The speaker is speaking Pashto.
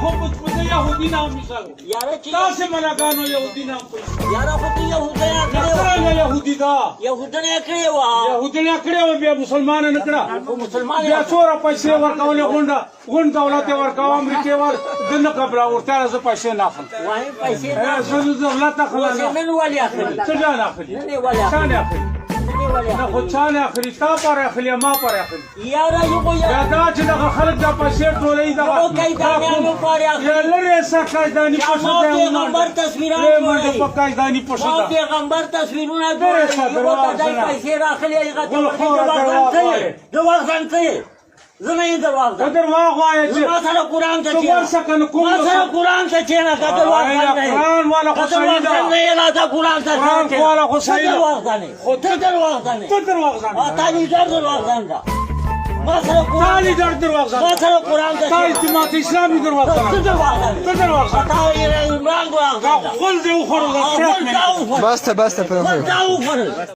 خو په يهودي نام مثالو یاره چې تاسو ملګانو يهودي نام کوي یاره خو ته یهودیان څنګه يهودي دا یهودیان کړی و يهودي کړو بیا مسلمان نه کړه خو مسلمان بیا څوره پیسې ورکولې غونډ دولت ورکاو امریکای ور دنه قبل ورته ز پیسې نه اخلم وای پیسې زه دولت اخلم نن ولې اخلي څه نه اخلي نن ولې څه نه اخلي نه خو څه نه اخلي تا پر اخلي ما پر اخلي یاره یو یا دا چې دغه خلک دا پیسې ټولې دا او کایدانیانو پر اخلي یا لري سکایدانی پښه پیغمبر تصویرونه منډه پکایدانی پښه دا پیغمبر تصویرونه دا پیسې راخلي هغه د وخت ته زمين درواغ وايي ما سره قران ته ما سره قران ته چې نه کته قران ولا خصيده نه لا ته قران ته قران ولا خصيده خود درواغ نه درواغ تاني درواغ نه ما سره قران درواغ ما سره قران ته اعتماد اسلامي درواغ درواغ تا یې عمران درواغ خل دې وخورو بس ته پرې